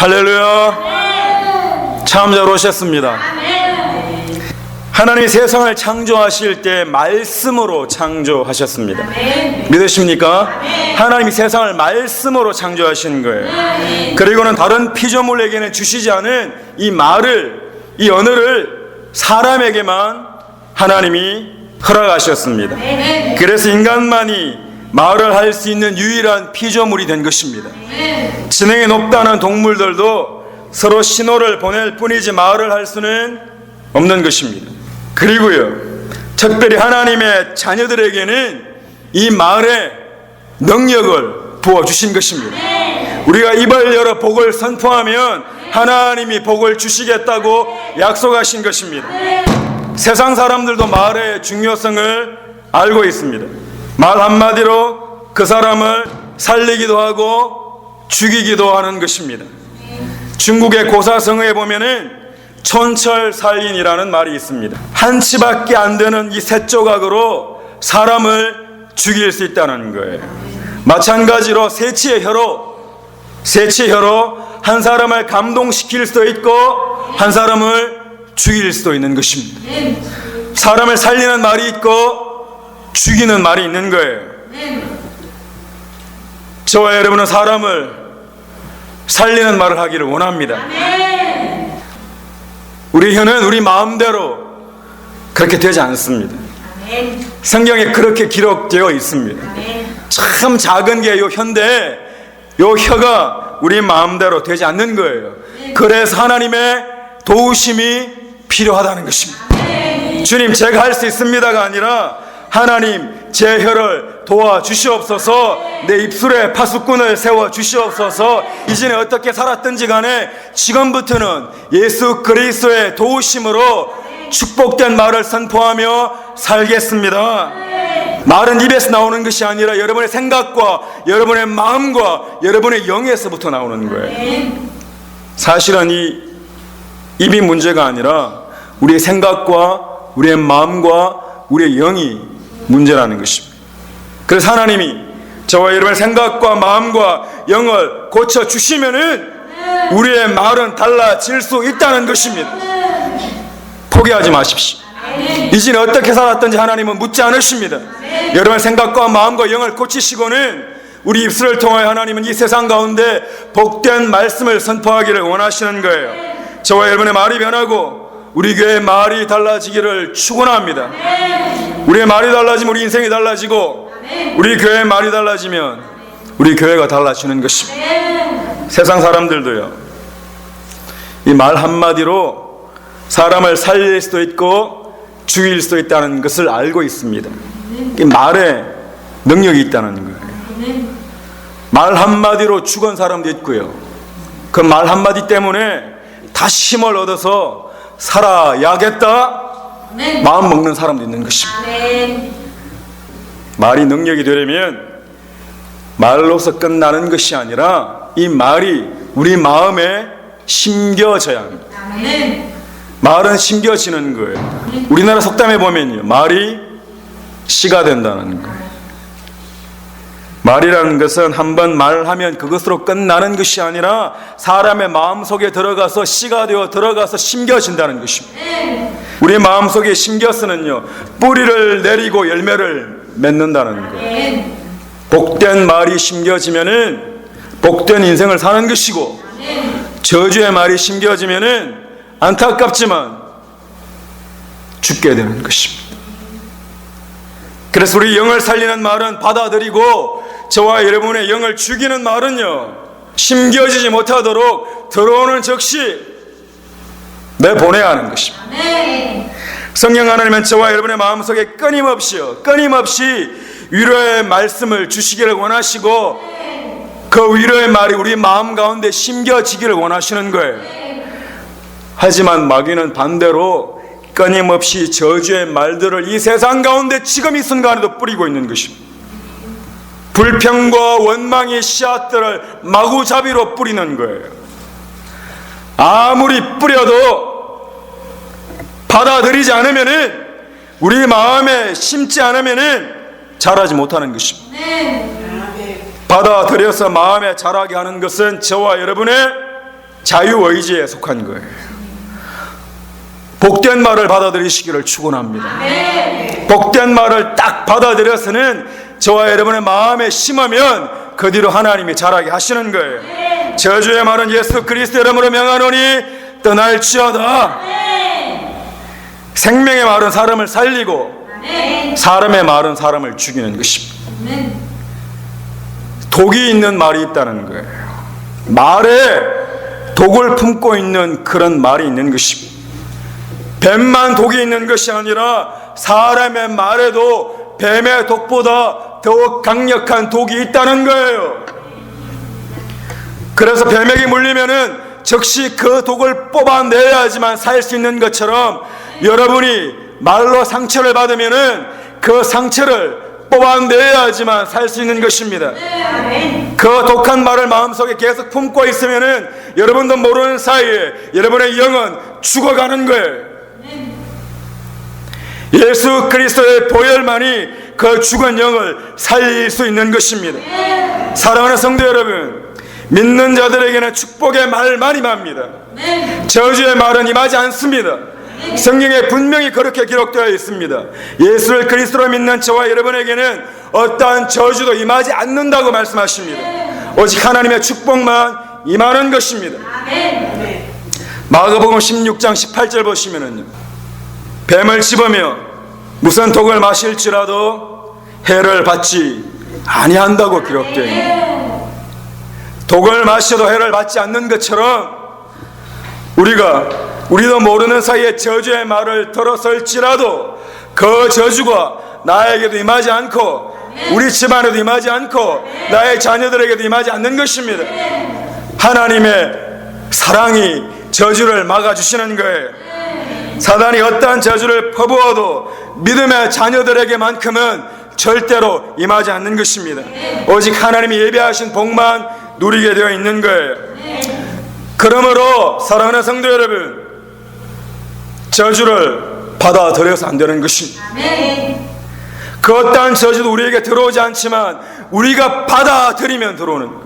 할렐루야. 참 잘 오셨습니다. 하나님이 세상을 창조하실 때 말씀으로 창조하셨습니다. 믿으십니까? 하나님이 세상을 말씀으로 창조하신 거예요. 그리고는 다른 피조물에게는 주시지 않은 이 말을, 이 언어를 사람에게만 하나님이 허락하셨습니다. 그래서 인간만이 말을 할 수 있는 유일한 피조물이 된 것입니다. 지능이 높다는 동물들도 서로 신호를 보낼 뿐이지 말을 할 수는 없는 것입니다. 그리고요, 특별히 하나님의 자녀들에게는 이 말의 능력을 부어주신 것입니다. 우리가 입을 열어 복을 선포하면 하나님이 복을 주시겠다고 약속하신 것입니다. 세상 사람들도 말의 중요성을 알고 있습니다. 말 한마디로 그 사람을 살리기도 하고 죽이기도 하는 것입니다. 중국의 고사성어에 보면은 촌철살인이라는 말이 있습니다. 한 치밖에 안 되는 이 새 조각으로 사람을 죽일 수 있다는 거예요. 마찬가지로 새치의 혀로 한 사람을 감동시킬 수도 있고 한 사람을 죽일 수도 있는 것입니다. 사람을 살리는 말이 있고 죽이는 말이 있는 거예요. 저와 여러분은 사람을 살리는 말을 하기를 원합니다. 우리 혀는 우리 마음대로 그렇게 되지 않습니다. 성경에 그렇게 기록되어 있습니다. 참 작은 게 요 혀인데 요 혀가 우리 마음대로 되지 않는 거예요. 그래서 하나님의 도우심이 필요하다는 것입니다. 주님, 제가 할 수 있습니다가 아니라 하나님, 제 혀를 도와주시옵소서, 내 입술에 파수꾼을 세워주시옵소서. 이전에 어떻게 살았든지 간에 지금부터는 예수 그리스도의 도우심으로 축복된 말을 선포하며 살겠습니다. 말은 입에서 나오는 것이 아니라 여러분의 생각과 여러분의 마음과 여러분의 영에서부터 나오는 거예요. 사실은 이 입이 문제가 아니라 우리의 생각과 우리의 마음과 우리의 영이 문제라는 것입니다. 그래서 하나님이 저와 여러분의 생각과 마음과 영을 고쳐주시면은 우리의 말은 달라질 수 있다는 것입니다. 포기하지 마십시오. 이제는 어떻게 살았든지 하나님은 묻지 않으십니다. 여러분의 생각과 마음과 영을 고치시고는 우리 입술을 통하여 하나님은 이 세상 가운데 복된 말씀을 선포하기를 원하시는 거예요. 저와 여러분의 말이 변하고 우리 교회의 말이 달라지기를 축원합니다. 우리의 말이 달라지면 우리 인생이 달라지고 우리 교회의 말이 달라지면 우리 교회가 달라지는 것입니다. 세상 사람들도요, 이 말 한마디로 사람을 살릴 수도 있고 죽일 수도 있다는 것을 알고 있습니다. 이 말에 능력이 있다는 거예요. 말 한마디로 죽은 사람도 있고요, 그 말 한마디 때문에 다시 힘을 얻어서 살아야겠다 마음 먹는 사람도 있는 것입니다. 말이 능력이 되려면 말로서 끝나는 것이 아니라 이 말이 우리 마음에 심겨져야 합니다. 말은 심겨지는 거예요. 우리나라 속담에 보면요, 말이 씨가 된다는 거예요. 말이라는 것은 한번 말하면 그것으로 끝나는 것이 아니라 사람의 마음속에 들어가서 씨가 되어 들어가서 심겨진다는 것입니다. 우리 마음속에 심겨서는요, 뿌리를 내리고 열매를 맺는다는 거예요. 복된 말이 심겨지면은 복된 인생을 사는 것이고, 저주의 말이 심겨지면은 안타깝지만 죽게 되는 것입니다. 그래서 우리 영을 살리는 말은 받아들이고, 저와 여러분의 영을 죽이는 말은요, 심겨지지 못하도록 들어오는 즉시 내보내야 하는 것입니다. 성령 하나님은 저와 여러분의 마음속에 끊임없이 위로의 말씀을 주시기를 원하시고, 그 위로의 말이 우리 마음 가운데 심겨지기를 원하시는 거예요. 하지만 마귀는 반대로 끊임없이 저주의 말들을 이 세상 가운데 지금 이 순간에도 뿌리고 있는 것입니다. 불평과 원망의 씨앗들을 마구잡이로 뿌리는 거예요. 아무리 뿌려도 받아들이지 않으면은, 우리 마음에 심지 않으면은 자라지 못하는 것입니다. 받아들여서 마음에 자라게 하는 것은 저와 여러분의 자유의지에 속한 거예요. 복된 말을 받아들이시기를 축원합니다. 복된 말을 딱 받아들여서는 저와 여러분의 마음에 심으면 그 뒤로 하나님이 자라게 하시는 거예요. 저주의 말은 예수 그리스도 이름으로 명하노니 떠날지어다. 생명의 말은 사람을 살리고 사람의 말은 사람을 죽이는 것입니다. 독이 있는 말이 있다는 거예요. 말에 독을 품고 있는 그런 말이 있는 것입니다. 뱀만 독이 있는 것이 아니라 사람의 말에도 뱀의 독보다 더욱 강력한 독이 있다는 거예요. 그래서 뱀에게 물리면은 즉시 그 독을 뽑아내야지만 살 수 있는 것처럼 여러분이 말로 상처를 받으면은 그 상처를 뽑아내야지만 살 수 있는 것입니다. 그 독한 말을 마음속에 계속 품고 있으면은 여러분도 모르는 사이에 여러분의 영은 죽어가는 거예요. 예수 그리스도의 보혈만이 그 죽은 영을 살릴 수 있는 것입니다. 사랑하는 성도 여러분, 믿는 자들에게는 축복의 말만 임합니다. 저주의 말은 임하지 않습니다. 성경에 분명히 그렇게 기록되어 있습니다. 예수를 그리스도로 믿는 저와 여러분에게는 어떠한 저주도 임하지 않는다고 말씀하십니다. 오직 하나님의 축복만 임하는 것입니다. 마가복음 16장 18절 보시면은요, 뱀을 씹으며 무슨 독을 마실지라도 해를 받지 아니한다고 기록되어 있습니다. 독을 마셔도 해를 받지 않는 것처럼 우리도 모르는 사이에 저주의 말을 들었을지라도 그 저주가 나에게도 임하지 않고 우리 집안에도 임하지 않고 나의 자녀들에게도 임하지 않는 것입니다. 하나님의 사랑이 저주를 막아주시는 거예요. 사단이 어떠한 저주를 퍼부어도 믿음의 자녀들에게만큼은 절대로 임하지 않는 것입니다. 오직 하나님이 예비하신 복만 누리게 되어 있는 거예요. 그러므로 사랑하는 성도 여러분, 저주를 받아들여서 안 되는 것입니다. 그 어떠한 저주도 우리에게 들어오지 않지만 우리가 받아들이면 들어오는 거예요.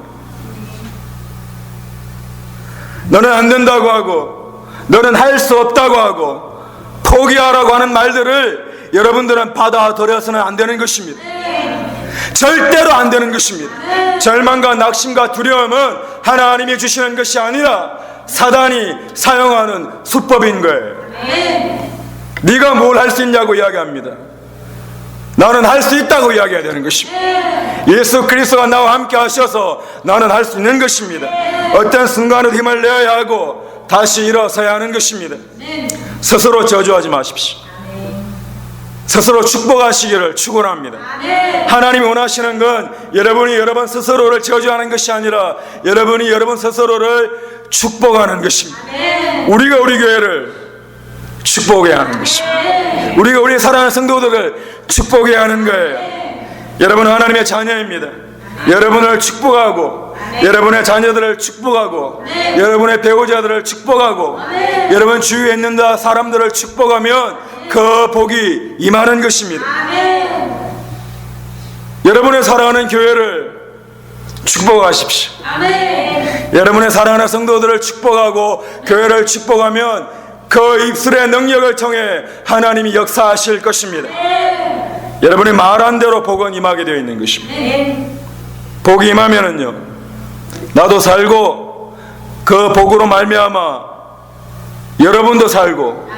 너는 안 된다고 하고 너는 할 수 없다고 하고 포기하라고 하는 말들을 여러분들은 받아들여서는 안 되는 것입니다. 절대로 안 되는 것입니다. 절망과 낙심과 두려움은 하나님이 주시는 것이 아니라 사단이 사용하는 수법인 거예요. 네가 뭘 할 수 있냐고 이야기합니다. 나는 할 수 있다고 이야기해야 되는 것입니다. 예수 그리스도가 나와 함께 하셔서 나는 할 수 있는 것입니다. 어떤 순간에 힘을 내어야 하고 다시 일어서야 하는 것입니다. 스스로 저주하지 마십시오. 스스로 축복하시기를 축원합니다. 하나님이 원하시는 건 여러분이 여러분 스스로를 저주하는 것이 아니라 여러분이 여러분 스스로를 축복하는 것입니다. 우리가 우리 교회를 축복해야 하는 것입니다. 우리가 우리 사랑하는 성도들을 축복해야 하는 거예요. 여러분은 하나님의 자녀입니다. 여러분을 축복하고 여러분의 자녀들을 축복하고 여러분의 배우자들을 축복하고 여러분 주위에 있는 사람들을 축복하면 그 복이 임하는 것입니다. 여러분의 사랑하는 교회를 축복하십시오. 여러분의 사랑하는 성도들을 축복하고 교회를 축복하면 그 입술의 능력을 통해 하나님이 역사하실 것입니다. 여러분이 말한 대로 복은 임하게 되어 있는 것입니다. 복이 임하면은요, 나도 살고 그 복으로 말미암아 여러분도 살고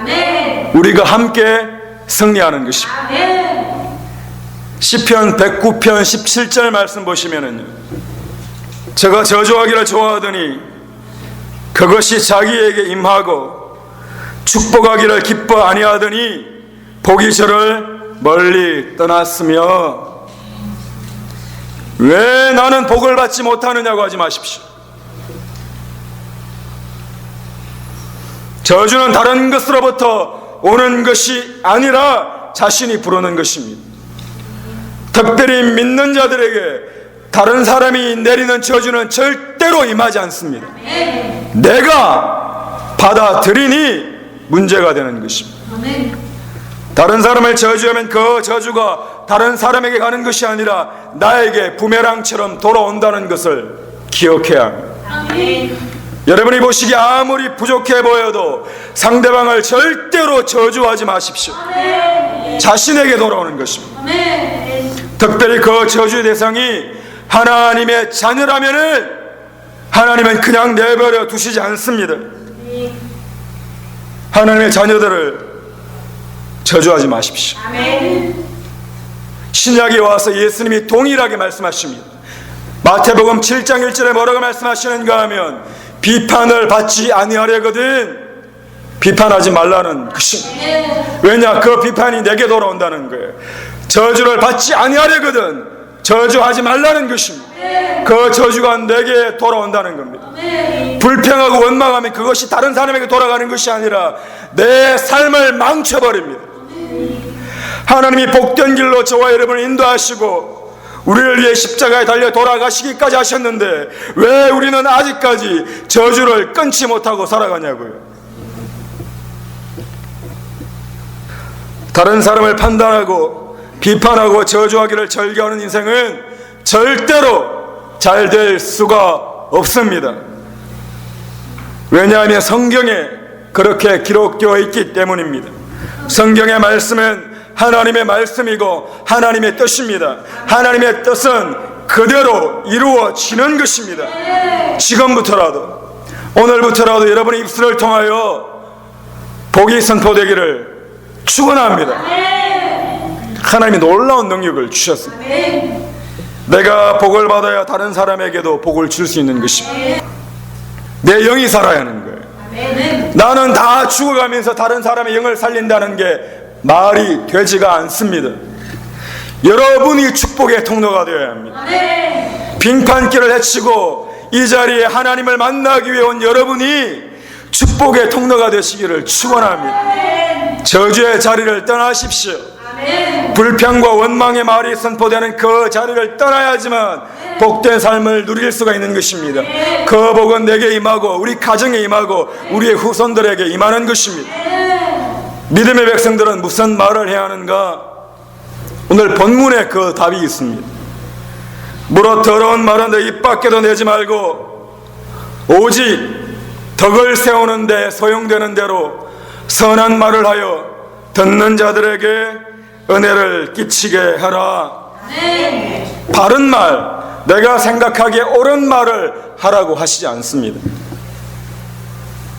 우리가 함께 승리하는 것입니다. 시편 109편 17절 말씀 보시면은요, 제가 저주하기를 좋아하더니 그것이 자기에게 임하고 축복하기를 기뻐 아니하더니 복이 저를 멀리 떠났으며. 왜 나는 복을 받지 못하느냐고 하지 마십시오. 저주는 다른 것으로부터 오는 것이 아니라 자신이 부르는 것입니다. 특별히 믿는 자들에게 다른 사람이 내리는 저주는 절대로 임하지 않습니다. 내가 받아들이니 문제가 되는 것입니다. 다른 사람을 저주하면 그 저주가 다른 사람에게 가는 것이 아니라 나에게 부메랑처럼 돌아온다는 것을 기억해야 합니다. 여러분이 보시기에 아무리 부족해 보여도 상대방을 절대로 저주하지 마십시오. 자신에게 돌아오는 것입니다. 특별히 그 저주의 대상이 하나님의 자녀라면은 하나님은 그냥 내버려 두시지 않습니다. 하나님의 자녀들을 저주하지 마십시오. 신약에 와서 예수님이 동일하게 말씀하십니다. 마태복음 7장 1절에 뭐라고 말씀하시는가 하면 비판을 받지 아니하려거든 비판하지 말라는 것입니다. 왜냐? 그 비판이 내게 돌아온다는 거예요. 저주를 받지 아니하려거든 저주하지 말라는 것입니다. 그 저주가 내게 돌아온다는 겁니다. 불평하고 원망하면 그것이 다른 사람에게 돌아가는 것이 아니라 내 삶을 망쳐버립니다. 하나님이 복된 길로 저와 여러분을 인도하시고 우리를 위해 십자가에 달려 돌아가시기까지 하셨는데 왜 우리는 아직까지 저주를 끊지 못하고 살아가냐고요. 다른 사람을 판단하고 비판하고 저주하기를 즐겨하는 인생은 절대로 잘 될 수가 없습니다. 왜냐하면 성경에 그렇게 기록되어 있기 때문입니다. 성경의 말씀은 하나님의 말씀이고 하나님의 뜻입니다. 하나님의 뜻은 그대로 이루어지는 것입니다. 지금부터라도 오늘부터라도 여러분의 입술을 통하여 복이 선포되기를 축원합니다. 하나님이 놀라운 능력을 주셨습니다. 내가 복을 받아야 다른 사람에게도 복을 줄 수 있는 것입니다. 내 영이 살아야 하는 거예요. 나는 다 죽어가면서 다른 사람의 영을 살린다는 게 말이 되지가 않습니다. 여러분이 축복의 통로가 되어야 합니다. 빙판길을 헤치고 이 자리에 하나님을 만나기 위해 온 여러분이 축복의 통로가 되시기를 축원합니다. 저주의 자리를 떠나십시오. 불평과 원망의 말이 선포되는 그 자리를 떠나야지만 복된 삶을 누릴 수가 있는 것입니다. 그 복은 내게 임하고 우리 가정에 임하고 우리의 후손들에게 임하는 것입니다. 믿음의 백성들은 무슨 말을 해야 하는가? 오늘 본문에 그 답이 있습니다. 무릇 더러운 말은 내 입 밖에도 내지 말고 오직 덕을 세우는 데 소용되는 대로 선한 말을 하여 듣는 자들에게 은혜를 끼치게 하라. 바른 말, 내가 생각하기에 옳은 말을 하라고 하시지 않습니다.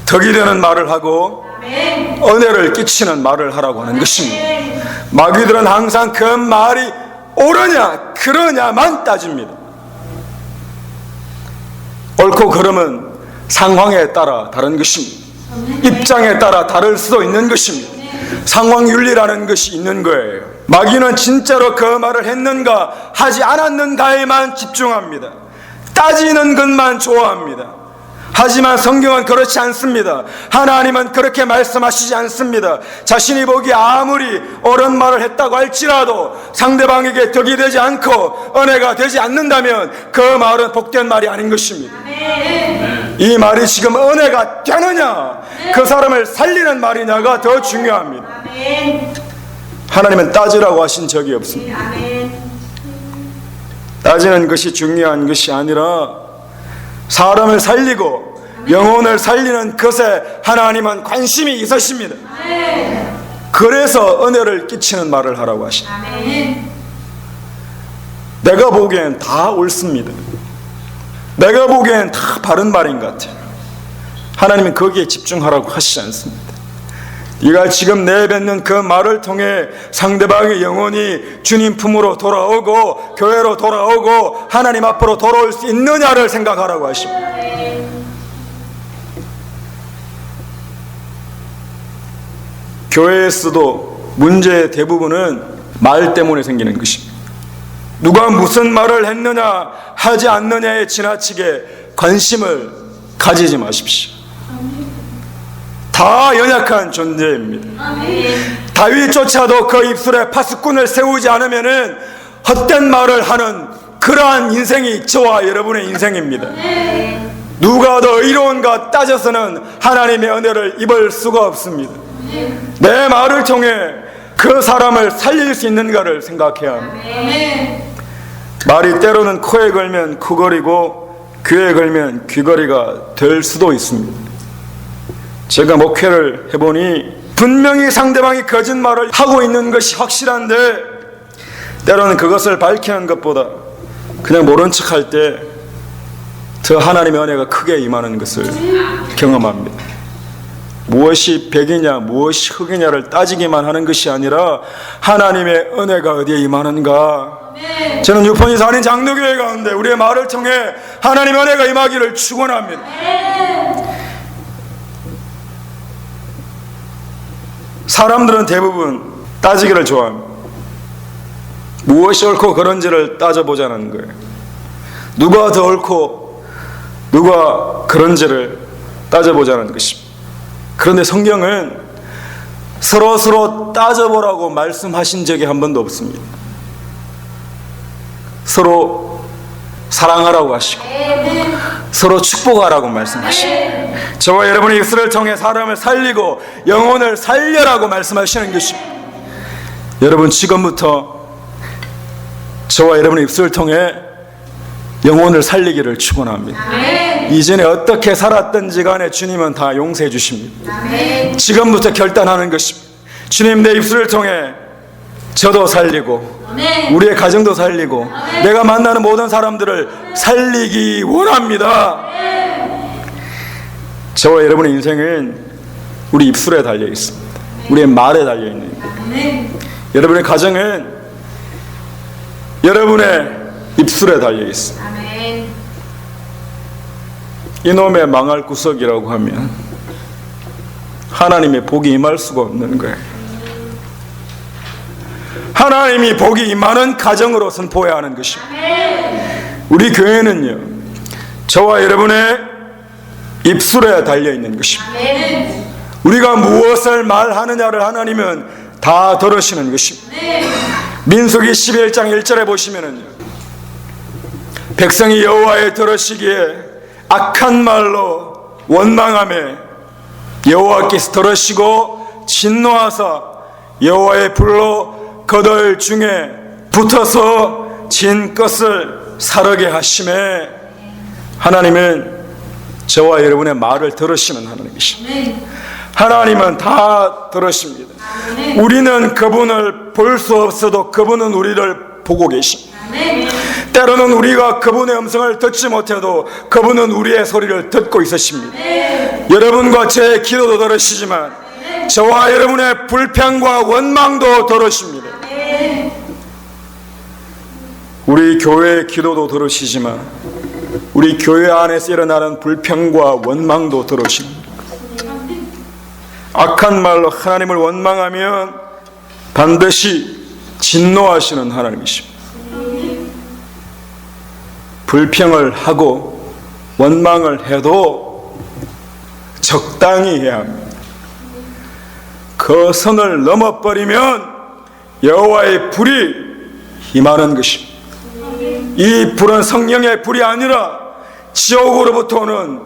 덕이 되는 말을 하고 은혜를 끼치는 말을 하라고 하는 것입니다. 마귀들은 항상 그 말이 옳으냐 그러냐만 따집니다. 옳고 그름은 상황에 따라 다른 것입니다. 입장에 따라 다를 수도 있는 것입니다. 상황윤리라는 것이 있는 거예요. 마귀는 진짜로 그 말을 했는가 하지 않았는가에만 집중합니다. 따지는 것만 좋아합니다. 하지만 성경은 그렇지 않습니다. 하나님은 그렇게 말씀하시지 않습니다. 자신이 보기에 아무리 옳은 말을 했다고 할지라도 상대방에게 덕이 되지 않고 은혜가 되지 않는다면 그 말은 복된 말이 아닌 것입니다. 이 말이 지금 은혜가 되느냐 그 사람을 살리는 말이냐가 더 중요합니다. 하나님은 따지라고 하신 적이 없습니다. 따지는 것이 중요한 것이 아니라 사람을 살리고 영혼을 살리는 것에 하나님은 관심이 있으십니다. 그래서 은혜를 끼치는 말을 하라고 하십니다. 내가 보기엔 다 옳습니다. 내가 보기엔 다 바른 말인 것 같아요. 하나님은 거기에 집중하라고 하시지 않습니다. 네가 지금 내뱉는 그 말을 통해 상대방의 영혼이 주님 품으로 돌아오고 교회로 돌아오고 하나님 앞으로 돌아올 수 있느냐를 생각하라고 하십니다. 교회에서도 문제의 대부분은 말 때문에 생기는 것입니다. 누가 무슨 말을 했느냐 하지 않느냐에 지나치게 관심을 가지지 마십시오. 다 연약한 존재입니다. 다윗조차도 그 입술에 파수꾼을 세우지 않으면은 헛된 말을 하는 그러한 인생이 저와 여러분의 인생입니다. 누가 더 의로운가 따져서는 하나님의 은혜를 입을 수가 없습니다. 내 말을 통해 그 사람을 살릴 수 있는가를 생각해야 합니다. 말이 때로는 코에 걸면 코걸이고 귀에 걸면 귀걸이가 될 수도 있습니다. 제가 목회를 해보니 분명히 상대방이 거짓말을 하고 있는 것이 확실한데 때로는 그것을 밝히는 것보다 그냥 모른 척할 때 더 하나님의 은혜가 크게 임하는 것을 경험합니다. 무엇이 백이냐 무엇이 흑이냐를 따지기만 하는 것이 아니라 하나님의 은혜가 어디에 임하는가. 저는 유폰이 산인 장로교회 가운데 우리의 말을 통해 하나님의 은혜가 임하기를 축원합니다. 사람들은 대부분 따지기를 좋아합니다. 무엇이 옳고 그런지를 따져보자는 거예요. 누가 더 옳고 누가 그런지를 따져보자는 것입니다. 그런데 성경은 서로 따져보라고 말씀하신 적이 한 번도 없습니다. 서로 사랑하라고 하시고 서로 축복하라고 말씀하시고 저와 여러분의 입술을 통해 사람을 살리고 영혼을 살려라고 말씀하시는 것입니다. 여러분 지금부터 저와 여러분의 입술을 통해 영혼을 살리기를 축원합니다. 이전에 어떻게 살았든지 간에 주님은 다 용서해 주십니다. 지금부터 결단하는 것입니다. 주님, 내 입술을 통해 저도 살리고 우리의 가정도 살리고 내가 만나는 모든 사람들을 살리기 원합니다. 저와 여러분의 인생은 우리 입술에 달려 있습니다. 우리의 말에 달려 있는 거예요. 여러분의 가정은 여러분의 입술에 달려 있습니다. 이놈의 망할 구석이라고 하면 하나님의 복이 임할 수가 없는 거예요. 하나님이 복이 임하는 가정으로 선포해야 하는 것입니다. 우리 교회는요, 저와 여러분의 입술에 달려있는 것입니다. 우리가 무엇을 말하느냐를 하나님은 다 들으시는 것입니다. 민수기 11장 1절에 보시면은요, 백성이 여호와의 들으시기에 악한 말로 원망하며 여호와께서 들으시고 진노하사 여호와의 불로 그들 중에 붙어서 진 것을 사르게 하심에 하나님은 저와 여러분의 말을 들으시는 하나님이십니다. 하나님은 다 들으십니다. 우리는 그분을 볼 수 없어도 그분은 우리를 보고 계십니다. 때로는 우리가 그분의 음성을 듣지 못해도 그분은 우리의 소리를 듣고 있으십니다. 여러분과 제 기도도 들으시지만 저와 여러분의 불평과 원망도 들으십니다. 우리 교회의 기도도 들으시지만 우리 교회 안에서 일어나는 불평과 원망도 들으십니다. 악한 말로 하나님을 원망하면 반드시 진노하시는 하나님이십니다. 불평을 하고 원망을 해도 적당히 해야 합니다. 그 선을 넘어버리면 여호와의 불이 임하는 것입니다. 이 불은 성령의 불이 아니라 지옥으로부터 오는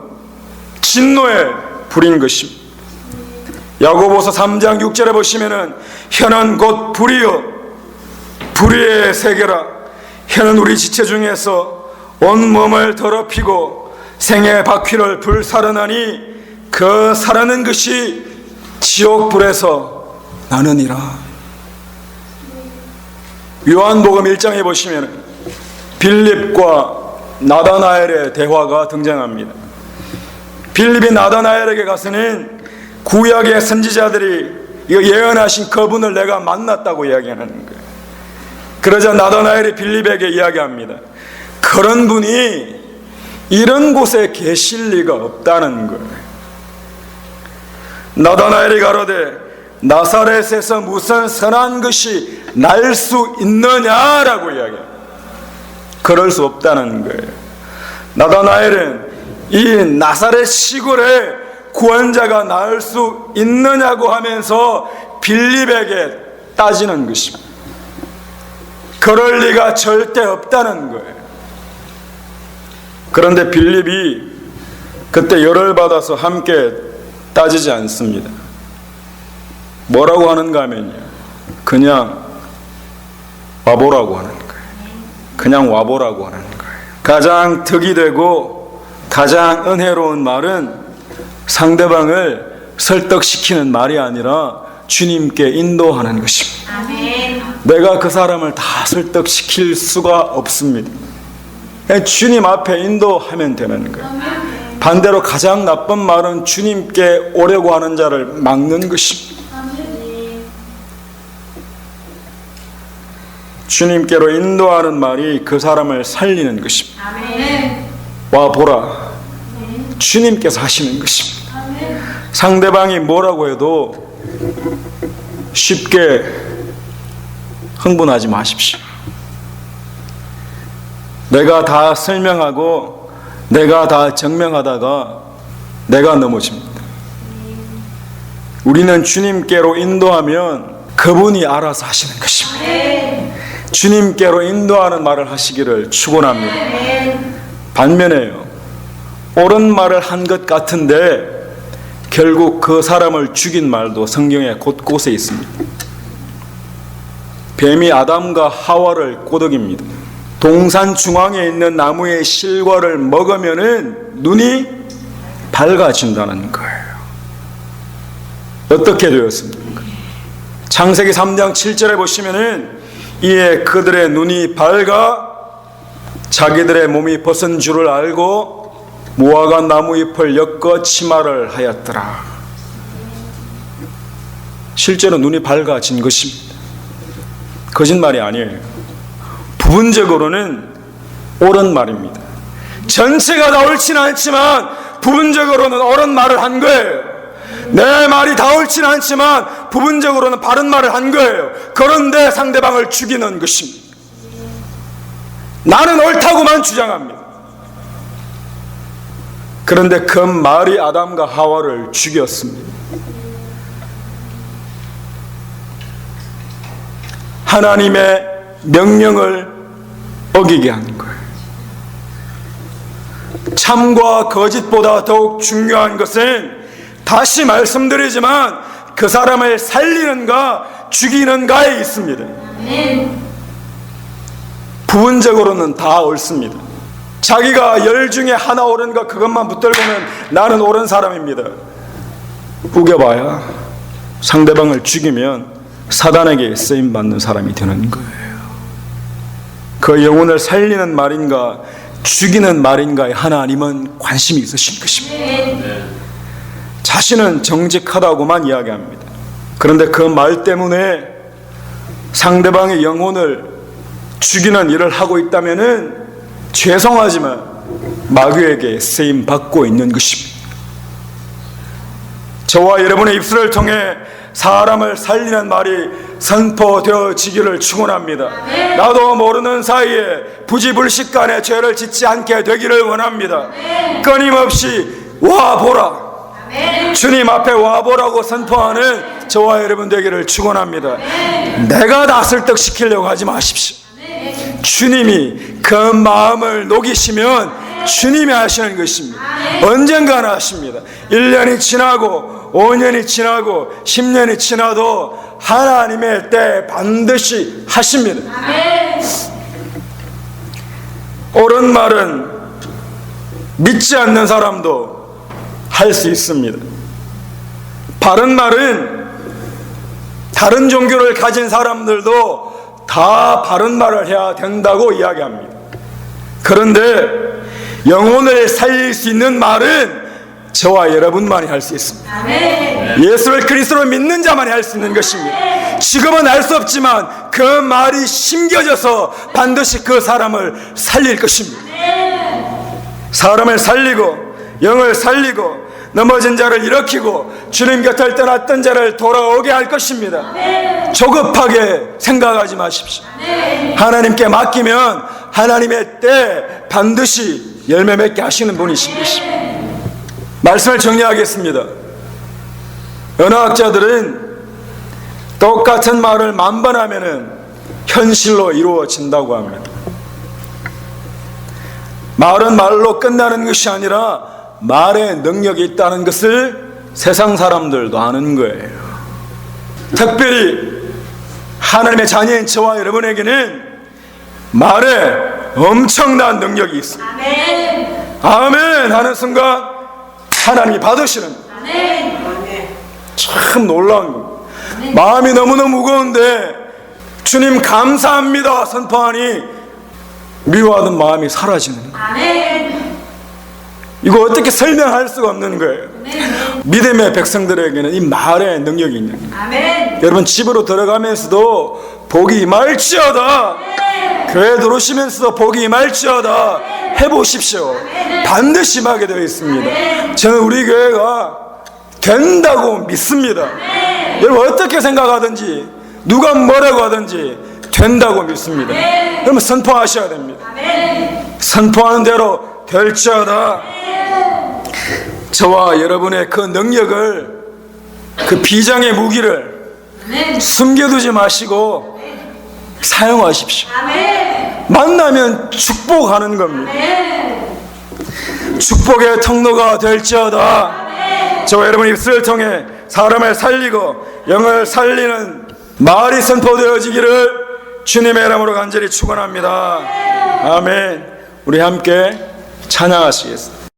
진노의 불인 것입니다. 야고보서 3장 6절에 보시면은 혀는 곧 불이요 불의의 세계라. 혀는 우리 지체 중에서 온 몸을 더럽히고 생의 바퀴를 불사르나니 그 사르는 것이 지옥불에서 나느니라. 요한복음 1장에 보시면 빌립과 나다나엘의 대화가 등장합니다. 빌립이 나다나엘에게 가서는 구약의 선지자들이 예언하신 그분을 내가 만났다고 이야기하는 거예요. 그러자 나다나엘이 빌립에게 이야기합니다. 그런 분이 이런 곳에 계실 리가 없다는 거예요. 나다나엘이 가로되 나사렛에서 무슨 선한 것이 날 수 있느냐라고 이야기합니다. 그럴 수 없다는 거예요. 나다나엘은 이 나사렛 시골에 구원자가 나을 수 있느냐고 하면서 빌립에게 따지는 것입니다. 그럴 리가 절대 없다는 거예요. 그런데 빌립이 그때 열을 받아서 함께 따지지 않습니다. 뭐라고 하는가 하면요, 그냥 와보라고 하는 거예요. 그냥 와보라고 하는 거예요. 가장 득이 되고 가장 은혜로운 말은 상대방을 설득시키는 말이 아니라 주님께 인도하는 것입니다. 아멘. 내가 그 사람을 다 설득시킬 수가 없습니다. 그냥 주님 앞에 인도하면 되는 거예요. 반대로 가장 나쁜 말은 주님께 오려고 하는 자를 막는 것입니다. 주님께로 인도하는 말이 그 사람을 살리는 것입니다. 아멘. 와 보라, 주님께서 하시는 것입니다. 상대방이 뭐라고 해도 쉽게 흥분하지 마십시오. 내가 다 설명하고 내가 다 증명하다가 내가 넘어집니다. 우리는 주님께로 인도하면 그분이 알아서 하시는 것입니다. 주님께로 인도하는 말을 하시기를 축원합니다. 반면에요, 옳은 말을 한 것 같은데 결국 그 사람을 죽인 말도 성경에 곳곳에 있습니다. 뱀이 아담과 하와를 꼬드깁니다. 동산 중앙에 있는 나무의 실과를 먹으면은 눈이 밝아진다는 거예요. 어떻게 되었습니까? 창세기 3장 7절에 보시면은 이에 그들의 눈이 밝아 자기들의 몸이 벗은 줄을 알고 무화과 나무 잎을 엮어 치마를 하였더라. 실제로 눈이 밝아진 것입니다. 거짓말이 아니에요. 부분적으로는 옳은 말입니다. 전체가 다 옳지는 않지만 부분적으로는 옳은 말을 한 거예요. 내 말이 다 옳지는 않지만 부분적으로는 바른 말을 한 거예요. 그런데 상대방을 죽이는 것입니다. 나는 옳다고만 주장합니다. 그런데 그 말이 아담과 하와를 죽였습니다. 하나님의 명령을 어기게 한 거예요. 참과 거짓보다 더욱 중요한 것은 다시 말씀드리지만 그 사람을 살리는가 죽이는가에 있습니다. 부분적으로는 다 옳습니다. 자기가 열 중에 하나 옳은가 그것만 붙들고는 나는 옳은 사람입니다. 우겨봐야 상대방을 죽이면 사단에게 쓰임받는 사람이 되는 거예요. 그 영혼을 살리는 말인가 죽이는 말인가에 하나님은 관심이 있으신 것입니다. 자신은 정직하다고만 이야기합니다. 그런데 그 말 때문에 상대방의 영혼을 죽이는 일을 하고 있다면은 죄송하지만 마귀에게 쓰임 받고 있는 것입니다. 저와 여러분의 입술을 통해 사람을 살리는 말이 선포되어지기를 축원합니다. 나도 모르는 사이에 부지불식간에 죄를 짓지 않게 되기를 원합니다. 끊임없이 와보라, 주님 앞에 와보라고 선포하는 저와 여러분 되기를 축원합니다. 내가 다 설득시키려고 하지 마십시오. 주님이 그 마음을 녹이시면 주님이 하시는 것입니다. 언젠가는 하십니다. 1년이 지나고 5년이 지나고 10년이 지나도 하나님의 때 반드시 하십니다. 옳은 말은 믿지 않는 사람도 할 수 있습니다. 바른 말은 다른 종교를 가진 사람들도 다 바른 말을 해야 된다고 이야기합니다. 그런데 영혼을 살릴 수 있는 말은 저와 여러분만이 할 수 있습니다. 예수를 그리스도로 믿는 자만이 할 수 있는 것입니다. 지금은 알 수 없지만 그 말이 심겨져서 반드시 그 사람을 살릴 것입니다. 사람을 살리고 영을 살리고 넘어진 자를 일으키고 주님 곁을 떠났던 자를 돌아오게 할 것입니다. 조급하게 생각하지 마십시오. 하나님께 맡기면 하나님의 때 반드시 열매 맺게 하시는 분이신 것입니다. 말씀을 정리하겠습니다. 언어학자들은 똑같은 말을 만번하면 현실로 이루어진다고 합니다. 말은 말로 끝나는 것이 아니라 말에 능력이 있다는 것을 세상 사람들도 아는 거예요. 특별히 하나님의 자녀인 저와 여러분에게는 말에 엄청난 능력이 있습니다. 아멘 하는 순간 하나님이 받으시는, 참 놀라운 겁니다. 마음이 너무너무 무거운데 주님 감사합니다 선포하니 미워하던 마음이 사라지는 거예요. 이거 어떻게 설명할 수가 없는 거예요. 믿음의 백성들에게는 이 말의 능력이 있는 거예요. 여러분 집으로 들어가면서도 복이 임할지어다, 교회 들어오시면서도 복이 임할지어다 해보십시오. 반드시 임하게 되어 있습니다. 저는 우리 교회가 된다고 믿습니다. 여러분 어떻게 생각하든지 누가 뭐라고 하든지 된다고 믿습니다. 그러면 선포하셔야 됩니다. 선포하는 대로 될지어다. 저와 여러분의 그 능력을, 그 비장의 무기를 숨겨두지 마시고 사용하십시오. 만나면 축복하는 겁니다. 축복의 통로가 될지어다. 저와 여러분 입술을 통해 사람을 살리고 영을 살리는 말이 선포되어지기를 주님의 이름으로 간절히 축원합니다. 아멘. 우리 함께 찬양하시겠습니다.